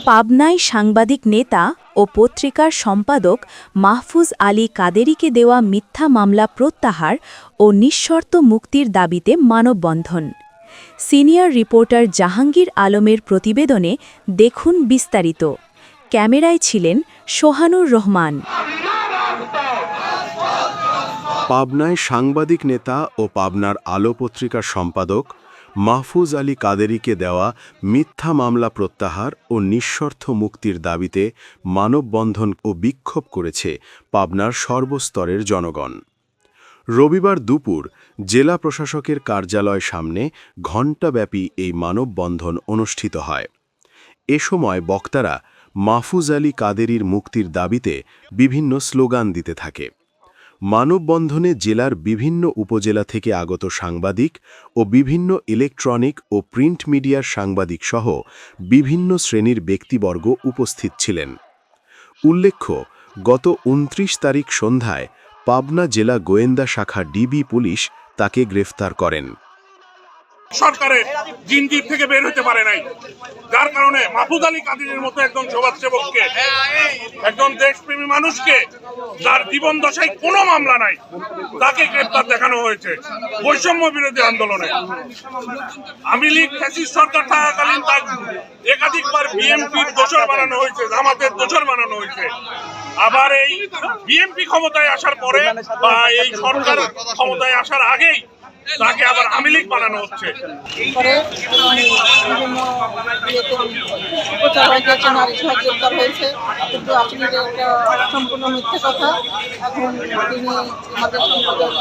পাবনায় সাংবাদিক নেতা ও পত্রিকার সম্পাদক মাহফুজ আলী কাদেরীকে দেওয়া মিথ্যা মামলা প্রত্যাহার ও নিঃশর্ত মুক্তির দাবিতে মানববন্ধন। সিনিয়র রিপোর্টার জাহাঙ্গীর আলমের প্রতিবেদনে দেখুন বিস্তারিত। ক্যামেরায় ছিলেন সোহানুর রহমান। পাবনায় সাংবাদিক নেতা ও পাবনার আলো পত্রিকার সম্পাদক মাহফুজ আলী কাদেরীকে দেওয়া মিথ্যা মামলা প্রত্যাহার ও নিঃশর্ত মুক্তির দাবিতে মানববন্ধন ও বিক্ষোভ করেছে পাবনার সর্বস্তরের জনগণ। রবিবার দুপুর জেলা প্রশাসকের কার্যালয় সামনে ঘণ্টাব্যাপী এই মানববন্ধন অনুষ্ঠিত হয়। এ সময় বক্তারা মাহফুজ আলী কাদেরীর মুক্তির দাবিতে বিভিন্ন স্লোগান দিতে থাকে। মানববন্ধনে জেলার বিভিন্ন উপজেলা থেকে আগত সাংবাদিক ও বিভিন্ন ইলেকট্রনিক ও প্রিন্ট মিডিয়ার সাংবাদিক সহ বিভিন্ন শ্রেণীর ব্যক্তিবর্গ উপস্থিত ছিলেন। উল্লেখ্য, গত ২৯ তারিখ সন্ধ্যায় পাবনা জেলা গোয়েন্দা শাখা ডিবি পুলিশ তাকে গ্রেফতার করেন। সরকারের জিনজির থেকে বের হতে পারে নাই, যার কারণে মাহফুজ আলী কাদেরীর মতো একজন সমাজসেবককে, একজন দেশপ্রেমী মানুষকে, যার জীবন দশায় কোনো মামলা নাই, তাকে গ্রেফতার দেখানো হয়েছে বৈষম্য বিরোধী আন্দোলনে। আওয়ামী লীগ ফ্যাসিস্ট সরকার থাকাকালীন তার একাধিকবার বিএনপির দোষর বানানো হয়েছে, জামাতের দোষর বানানো হয়েছে। আবার এই বিএনপি ক্ষমতায় আসার পরে বা এই সরকার ক্ষমতায় আসার আগেই তাকে আবার আওয়ামী লীগ বানানো হচ্ছে। কিন্তু আসলে এটা সম্পূর্ণ মিথ্যে কথা। এখন তিনি আমাদের সম্পদের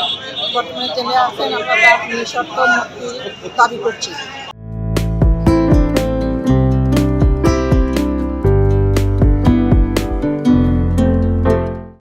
বর্তমানে জেলে আছেন, আমরা তার নিঃশর্ত মুক্তি দাবি করছি।